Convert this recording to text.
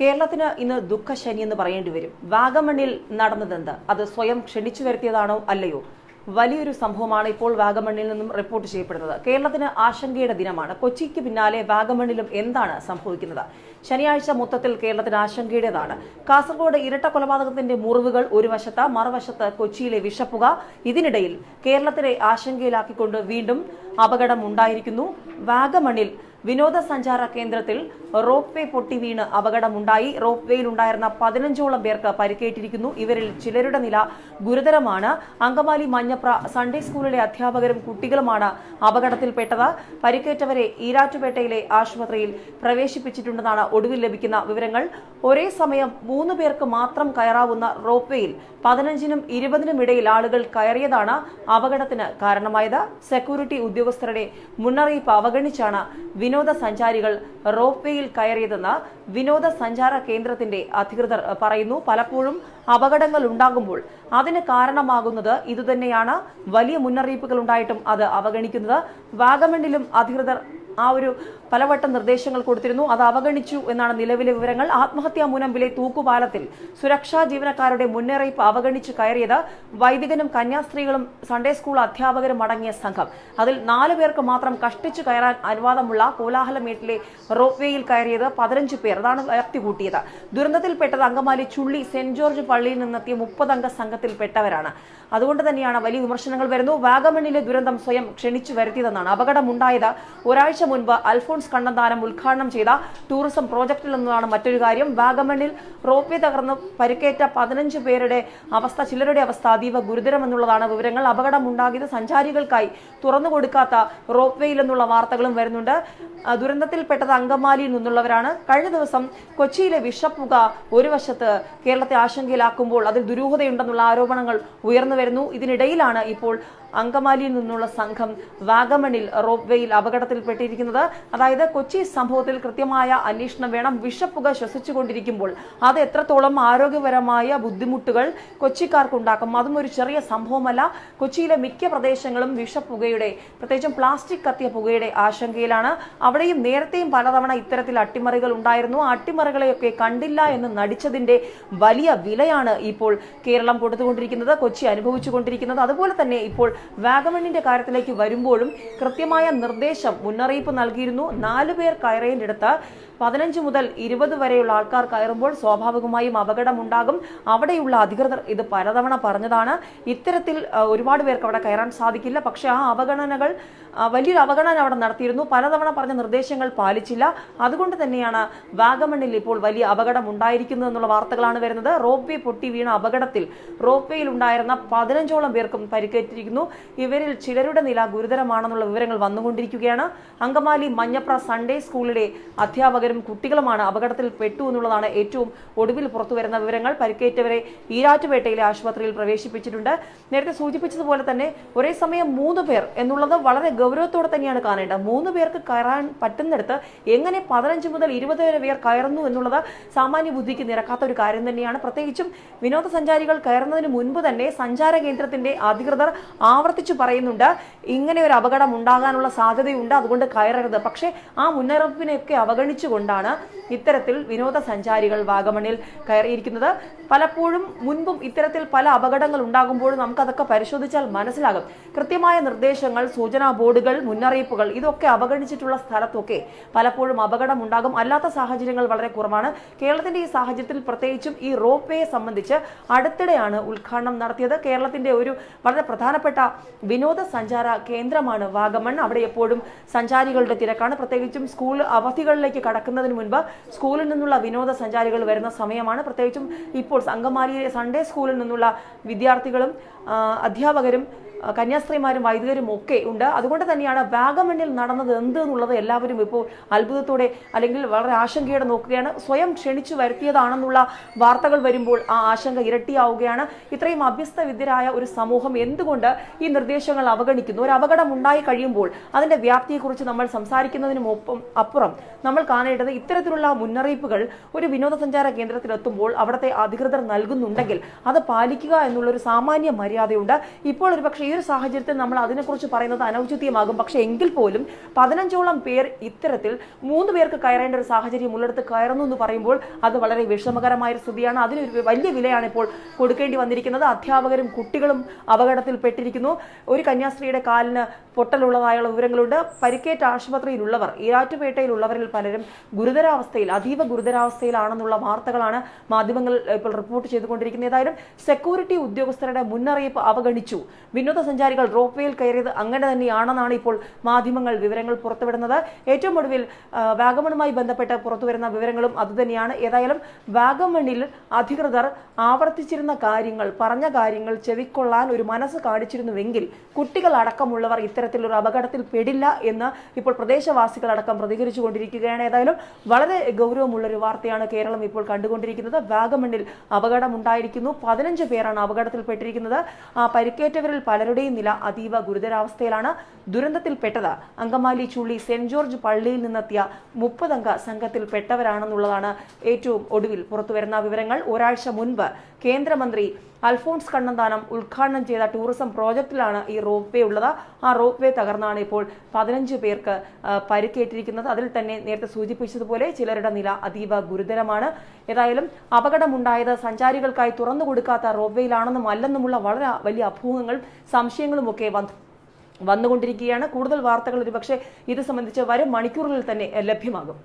കേരളത്തിന് ഇന്ന് ദുഃഖശനി എന്ന് പറയേണ്ടി വരും. വാഗമണ്ണിൽ നടന്നതെന്ത്? അത് സ്വയം ക്ഷണിച്ചു വരുത്തിയതാണോ അല്ലയോ? വലിയൊരു സംഭവമാണ് ഇപ്പോൾ വാഗമണ്ണിൽ നിന്നും റിപ്പോർട്ട് ചെയ്യപ്പെടുന്നത്. കേരളത്തിന് ആശങ്കയുടെ ദിനമാണ്. കൊച്ചിക്ക് പിന്നാലെ വാഗമണ്ണിലും എന്താണ് സംഭവിക്കുന്നത്? ശനിയാഴ്ച മൊത്തത്തിൽ കേരളത്തിന് ആശങ്കയുടേതാണ്. കാസർഗോഡ് ഇരട്ട കൊലപാതകത്തിന്റെ മുറിവുകൾ ഒരു വശത്ത്, മറുവശത്ത് കൊച്ചിയിലെ വിഷപ്പുക. ഇതിനിടയിൽ കേരളത്തിനെ ആശങ്കയിലാക്കിക്കൊണ്ട് വീണ്ടും അപകടം ഉണ്ടായിരിക്കുന്നു. വാഗമണ്ണിൽ വിനോദസഞ്ചാര കേന്ദ്രത്തിൽ റോപ്പ് വേ പൊട്ടി വീണ് അപകടമുണ്ടായി. റോപ്പ് വേയിലുണ്ടായിരുന്ന 15ഓളം പേർക്ക് പരിക്കേറ്റിരിക്കുന്നു. ഇവരിൽ ചിലരുടെ നില ഗുരുതരമാണ്. അങ്കമാലി മഞ്ഞപ്ര സൺഡേ സ്കൂളിലെ അധ്യാപകരും കുട്ടികളുമാണ് അപകടത്തിൽപ്പെട്ടത്. പരിക്കേറ്റവരെ ഈരാറ്റുപേട്ടയിലെ ആശുപത്രിയിൽ പ്രവേശിപ്പിച്ചിട്ടുണ്ടെന്നാണ് ഒടുവിൽ ലഭിക്കുന്ന വിവരങ്ങൾ. ഒരേ സമയം 3 പേർക്ക് മാത്രം കയറാവുന്ന റോപ്പ് വേയിൽ 15നും 20നും ഇടയിൽ ആളുകൾ കയറിയതാണ് അപകടത്തിന് കാരണമായത്. സെക്യൂരിറ്റി ഉദ്യോഗസ്ഥരുടെ മുന്നറിയിപ്പ് അവഗണിച്ചാണ് വിനോദസഞ്ചാരികൾ റോപ്പ് വേയിൽ കയറിയതെന്ന് വിനോദസഞ്ചാര കേന്ദ്രത്തിന്റെ അധികൃതർ പറയുന്നു. പലപ്പോഴും അപകടങ്ങൾ ഉണ്ടാകുമ്പോൾ അതിന് കാരണമാകുന്നത് ഇതുതന്നെയാണ്. വലിയ മുന്നറിയിപ്പുകൾ ഉണ്ടായിട്ടും അത് അവഗണിക്കുന്നത്. വാഗമണ്ണിലും അധികൃതർ പലവട്ടം നിർദ്ദേശങ്ങൾ കൊടുത്തിരുന്നു, അത് അവഗണിച്ചു എന്നാണ് നിലവിലെ വിവരങ്ങൾ. ആത്മഹത്യാ മുനമ്പിലെ തൂക്കുപാലത്തിൽ സുരക്ഷാ ജീവനക്കാരുടെ മുന്നറിയിപ്പ് അവഗണിച്ച് കയറിയത് വൈദികനും കന്യാസ്ത്രീകളും സൺഡേ സ്കൂൾ അധ്യാപകരും അടങ്ങിയ സംഘം. അതിൽ 4 പേർക്ക് മാത്രം കഷ്ടിച്ചു കയറാൻ അനുവാദമുള്ള കോലാഹലമേട്ടിലെ റോപ്പ് വേയിൽ കയറിയത് 15 പേർ. അതാണ് വ്യാപ്തി കൂട്ടിയത്. ദുരന്തത്തിൽപ്പെട്ടത് അങ്കമാലി ചുള്ളി സെന്റ് ജോർജ് പള്ളിയിൽ നിന്നെത്തിയ 30 അംഗ സംഘത്തിൽപ്പെട്ടവരാണ്. അതുകൊണ്ട് തന്നെയാണ് വലിയ വിമർശനങ്ങൾ വരുന്നു. വാഗമണ്ണിലെ ദുരന്തം സ്വയം ക്ഷണിച്ചു വരുത്തിയതെന്നാണ്. അപകടമുണ്ടായത് ഒരാഴ്ച മുൻപ് അൽഫോൺസ് കണ്ണന്താനം ഉദ്ഘാടനം ചെയ്ത ടൂറിസം പ്രോജക്റ്റിൽ നിന്നാണ് മറ്റൊരു കാര്യം. വാഗമണ്ണിൽ റോപ്പ് വേ തകർന്ന് പരിക്കേറ്റ 15 പേരുടെ അവസ്ഥ, ചിലരുടെ അവസ്ഥ അതീവ ഗുരുതരമെന്നുള്ളതാണ് വിവരങ്ങൾ. അപകടമുണ്ടാകിയത് സഞ്ചാരികൾക്കായി തുറന്നുകൊടുക്കാത്ത റോപ്പ് വേയിൽ എന്നുള്ള വാർത്തകളും വരുന്നുണ്ട്. ദുരന്തത്തിൽപ്പെട്ടത് അങ്കമാലിയിൽ നിന്നുള്ളവരാണ്. കഴിഞ്ഞ ദിവസം കൊച്ചിയിലെ വിഷപ്പുക ഒരു വശത്ത് കേരളത്തെ ആശങ്കയിലാക്കുമ്പോൾ അതിൽ ദുരൂഹതയുണ്ടെന്നുള്ള ആരോപണങ്ങൾ ഉയർന്നു വരുന്നു. ഇതിനിടയിലാണ് ഇപ്പോൾ അങ്കമാലിയിൽ നിന്നുള്ള സംഘം വാഗമണ്ണിൽ റോപ്പ് വേയിൽ അപകടത്തിൽപ്പെട്ടിരിക്കുന്നത്. അതായത് കൊച്ചി സംഭവത്തിൽ കൃത്യമായ അന്വേഷണം വേണം. വിഷപ്പുക ശ്വസിച്ചുകൊണ്ടിരിക്കുമ്പോൾ അത് എത്രത്തോളം ആരോഗ്യപരമായ ബുദ്ധിമുട്ടുകൾ കൊച്ചിക്കാർക്കുണ്ടാക്കും, അതും ഒരു ചെറിയ സംഭവമല്ല. കൊച്ചിയിലെ മിക്ക പ്രദേശങ്ങളും വിഷപ്പുകയുടെ, പ്രത്യേകിച്ചും പ്ലാസ്റ്റിക് കത്തിയ പുകയുടെ ആശങ്കയിലാണ്. അവിടെയും നേരത്തെയും പലതവണ ഇത്തരത്തിൽ അട്ടിമറികൾ ഉണ്ടായിരുന്നു. ആ അട്ടിമറികളെയൊക്കെ കണ്ടില്ല എന്ന് നടിച്ചതിന്റെ വലിയ വിലയാണ് ഇപ്പോൾ കേരളം കൊടുത്തുകൊണ്ടിരിക്കുന്നത്, കൊച്ചി അനുഭവിച്ചുകൊണ്ടിരിക്കുന്നത്. അതുപോലെ തന്നെ ഇപ്പോൾ വാഗമണ്ണിന്റെ കാര്യത്തിലേക്ക് വരുമ്പോഴും കൃത്യമായ നിർദ്ദേശം, മുന്നറിയിപ്പ് നൽകിയിരുന്നു. 4 പേർ കയറേണ്ടിടത്ത് 15 മുതൽ 20 വരെയുള്ള ആൾക്കാർ കയറുമ്പോൾ സ്വാഭാവികമായും അപകടമുണ്ടാകും. അവിടെയുള്ള അധികൃതർ ഇത് പലതവണ പറഞ്ഞതാണ്. ഇത്തരത്തിൽ ഒരുപാട് പേർക്ക് അവിടെ കയറാൻ സാധിക്കില്ല. പക്ഷെ ആ വലിയൊരു അവഗണന അവിടെ നടത്തിയിരുന്നു. പലതവണ പറഞ്ഞ നിർദ്ദേശങ്ങൾ പാലിച്ചില്ല. അതുകൊണ്ട് തന്നെയാണ് വാഗമണ്ണിൽ ഇപ്പോൾ വലിയ അപകടം ഉണ്ടായിരിക്കുന്നത് എന്നുള്ള വാർത്തകളാണ് വരുന്നത്. റോപ്പ് വേ പൊട്ടി വീണ അപകടത്തിൽ റോപ്പ് വേയിൽ ഉണ്ടായിരുന്ന 15ഓളം പേർക്കും പരിക്കേറ്റിരിക്കുന്നു. ഇവരിൽ ചിലരുടെ നില ഗുരുതരമാണെന്നുള്ള വിവരങ്ങൾ വന്നുകൊണ്ടിരിക്കുകയാണ്. അങ്കമാലി മഞ്ഞപ്ര സൺഡേ സ്കൂളിലെ അധ്യാപകരും കുട്ടികളുമാണ് അപകടത്തിൽ പെട്ടു എന്നുള്ളതാണ് ഏറ്റവും ഒടുവിൽ പുറത്തുവരുന്ന വിവരങ്ങൾ. പരിക്കേറ്റവരെ ഈരാറ്റുപേട്ടയിലെ ആശുപത്രിയിൽ പ്രവേശിപ്പിച്ചിട്ടുണ്ട്. നേരത്തെ സൂചിപ്പിച്ചതുപോലെ തന്നെ ഒരേ സമയം 3 പേർ എന്നുള്ളത് വളരെ ഗൗരവത്തോടെ തന്നെയാണ് കാണേണ്ടത്. 3 പേർക്ക് കയറാൻ പറ്റുന്നിടത്ത് എങ്ങനെ 15 മുതൽ 20 വരെ പേർ കയറുന്നു എന്നുള്ളത് സാമാന്യ ബുദ്ധിക്ക് നിരക്കാത്ത ഒരു കാര്യം തന്നെയാണ്. പ്രത്യേകിച്ചും വിനോദസഞ്ചാരികൾ കയറുന്നതിന് മുൻപ് തന്നെ സഞ്ചാര കേന്ദ്രത്തിന്റെ അധികൃതർ ആവർത്തിച്ചു പറയുന്നുണ്ട്, ഇങ്ങനെ ഒരു അപകടം ഉണ്ടാകാനുള്ള സാധ്യതയുണ്ട്, അതുകൊണ്ട് കയറരുത്. പക്ഷേ ആ മുന്നറിയിപ്പിനെയൊക്കെ അവഗണിച്ചുകൊണ്ടാണ് ഇത്തരത്തിൽ വിനോദസഞ്ചാരികൾ വാഗമണ്ണിൽ കയറിയിരിക്കുന്നത്. പലപ്പോഴും മുൻപും ഇത്തരത്തിൽ പല അപകടങ്ങൾ ഉണ്ടാകുമ്പോഴും നമുക്കതൊക്കെ പരിശോധിച്ചാൽ മനസ്സിലാകും. കൃത്യമായ നിർദ്ദേശങ്ങൾ, സൂചനാ ബോർഡുകൾ, മുന്നറിയിപ്പുകൾ ഇതൊക്കെ അവഗണിച്ചിട്ടുള്ള സ്ഥലത്തൊക്കെ പലപ്പോഴും അപകടം ഉണ്ടാകും. അല്ലാത്ത സാഹചര്യങ്ങൾ വളരെ കുറവാണ്. കേരളത്തിന്റെ ഈ സാഹചര്യത്തിൽ പ്രത്യേകിച്ചും ഈ റോപ്പ് വേയെ സംബന്ധിച്ച് അടുത്തിടെയാണ് ഉദ്ഘാടനം നടത്തിയത്. കേരളത്തിന്റെ ഒരു വളരെ പ്രധാനപ്പെട്ട വിനോദസഞ്ചാര കേന്ദ്രമാണ് വാഗമൺ. അവിടെ എപ്പോഴും സഞ്ചാരികളുടെ തിരക്കാണ്. പ്രത്യേകിച്ചും സ്കൂൾ അവധികളിലേക്ക് കടക്കുന്നതിന് മുൻപ് സ്കൂളിൽ നിന്നുള്ള വിനോദസഞ്ചാരികൾ വരുന്ന സമയമാണ്. പ്രത്യേകിച്ചും ഇപ്പോൾ അങ്കമാലിയിലെ സൺഡേ സ്കൂളിൽ നിന്നുള്ള വിദ്യാർത്ഥികളും അധ്യാപകരും കന്യാസ്ത്രീമാരും വൈദികരും ഒക്കെ ഉണ്ട്. അതുകൊണ്ട് തന്നെയാണ് വാഗമണ്ണിൽ നടന്നത് എന്ത് എന്നുള്ളത് എല്ലാവരും ഇപ്പോൾ അത്ഭുതത്തോടെ അല്ലെങ്കിൽ വളരെ ആശങ്കയോടെ നോക്കുകയാണ്. സ്വയം ക്ഷണിച്ചു വരുത്തിയതാണെന്നുള്ള വാർത്തകൾ വരുമ്പോൾ ആ ആശങ്ക ഇരട്ടിയാവുകയാണ്. ഇത്രയും അഭ്യസ്തവിദ്യരായ ഒരു സമൂഹം എന്തുകൊണ്ട് ഈ നിർദ്ദേശങ്ങൾ അവഗണിക്കുന്നു? ഒരു അപകടം ഉണ്ടായി കഴിയുമ്പോൾ അതിന്റെ വ്യാപ്തിയെക്കുറിച്ച് നമ്മൾ സംസാരിക്കുന്നതിനും അപ്പുറം നമ്മൾ കാണേണ്ടത് ഇത്തരത്തിലുള്ള മുന്നറിയിപ്പുകൾ ഒരു വിനോദസഞ്ചാര കേന്ദ്രത്തിലെത്തുമ്പോൾ അവിടുത്തെ അധികൃതർ നൽകുന്നുണ്ടെങ്കിൽ അത് പാലിക്കുക എന്നുള്ളൊരു സാമാന്യ മര്യാദയുണ്ട്. ഇപ്പോൾ ഒരുപക്ഷെ ഈ ഒരു സാഹചര്യത്തിൽ നമ്മൾ അതിനെക്കുറിച്ച് പറയുന്നത് അനൗചിത്യമാകും. പക്ഷെ എങ്കിൽ പോലും 15ഓളം പേർ ഇത്തരത്തിൽ 3 പേർക്ക് കയറേണ്ട ഒരു സാഹചര്യം ഉള്ളിടത്ത് കയറുന്നു എന്ന് പറയുമ്പോൾ അത് വളരെ വിഷമകരമായ ഒരു സ്ഥിതിയാണ്. അതിനൊരു വലിയ വിലയാണ് ഇപ്പോൾ കൊടുക്കേണ്ടി വന്നിരിക്കുന്നത്. അധ്യാപകരും കുട്ടികളും അപകടത്തിൽപ്പെട്ടിരിക്കുന്നു. ഒരു കന്യാസ്ത്രീയുടെ കാലിന് പൊട്ടലുള്ളതായുള്ള വിവരങ്ങളുണ്ട്. പരിക്കേറ്റ ആശുപത്രിയിലുള്ളവർ, ഈരാറ്റുപേട്ടയിലുള്ളവരിൽ പലരും ഗുരുതരാവസ്ഥയിൽ, അതീവ ഗുരുതരാവസ്ഥയിലാണെന്നുള്ള വാർത്തകളാണ് മാധ്യമങ്ങൾ ഇപ്പോൾ റിപ്പോർട്ട് ചെയ്തുകൊണ്ടിരിക്കുന്നത്. ഏതായാലും സെക്യൂരിറ്റി ഉദ്യോഗസ്ഥരുടെ മുന്നറിയിപ്പ് അവഗണിച്ചു. വിനോദസഞ്ചാരികൾ റോപ്പ് വേയിൽ കയറിയത് അങ്ങനെ തന്നെയാണെന്നാണ് ഇപ്പോൾ മാധ്യമങ്ങൾ വിവരങ്ങൾ പുറത്തുവിടുന്നത്. ഏറ്റവും ഒടുവിൽ വാഗമണുമായി ബന്ധപ്പെട്ട് പുറത്തുവരുന്ന വിവരങ്ങളും അതുതന്നെയാണ്. ഏതായാലും വാഗമണിൽ അധികൃതർ ആവർത്തിച്ചിരുന്ന കാര്യങ്ങൾ, പറഞ്ഞ കാര്യങ്ങൾ ചെവിക്കൊള്ളാൻ ഒരു മനസ്സ് കാണിച്ചിരുന്നുവെങ്കിൽ കുട്ടികൾ അടക്കമുള്ളവർ ഇത്തരത്തിലൊരു അപകടത്തിൽ പെടില്ല എന്ന് ഇപ്പോൾ പ്രദേശവാസികളടക്കം പ്രതികരിച്ചുകൊണ്ടിരിക്കുകയാണ്. ഏതായാലും വളരെ ഗൗരവമുള്ളൊരു വാർത്തയാണ് കേരളം ഇപ്പോൾ കണ്ടുകൊണ്ടിരിക്കുന്നത്. വാഗമണിൽ അപകടമുണ്ടായിരിക്കുന്നു. 15 പേരാണ് അപകടത്തിൽപ്പെട്ടിരിക്കുന്നത്. പരിക്കേറ്റവരിൽ പലരുടെയും നില അതീവ ഗുരുതരാവസ്ഥയിലാണ്. ദുരന്തത്തിൽപ്പെട്ടത് അങ്കമാലി ചുള്ളി സെന്റ് ജോർജ് പള്ളിയിൽ നിന്നെത്തിയ 30 അംഗ സംഘത്തിൽപ്പെട്ടവരാണെന്നുള്ളതാണ് ഏറ്റവും ഒടുവിൽ പുറത്തുവരുന്ന വിവരങ്ങൾ. ഒരാഴ്ച മുൻപ് കേന്ദ്രമന്ത്രി അൽഫോൺസ് കണ്ണന്താനം ഉദ്ഘാടനം ചെയ്ത ടൂറിസം പ്രോജക്റ്റിലാണ് ഈ റോപ്പ് വേ ഉള്ളത്. ആ റോപ്പ് വേ തകർന്നാണ് ഇപ്പോൾ 15 പേർക്ക് പരിക്കേറ്റിരിക്കുന്നത്. അതിൽ തന്നെ നേരത്തെ സൂചിപ്പിച്ചതുപോലെ ചിലരുടെ നില അതീവ ഗുരുതരമാണ്. ഏതായാലും അപകടമുണ്ടായത് സഞ്ചാരികൾക്കായി തുറന്നു കൊടുക്കാത്ത റോപ്പ് വേയിലാണെന്നും അല്ലെന്നുമുള്ള വളരെ വലിയ അഭൂഹങ്ങളും സംശയങ്ങളും ഒക്കെ വന്നുകൊണ്ടിരിക്കുകയാണ്. കൂടുതൽ വാർത്തകൾ ഒരുപക്ഷെ ഇത് സംബന്ധിച്ച് വരും മണിക്കൂറുകളിൽ തന്നെ ലഭ്യമാകും.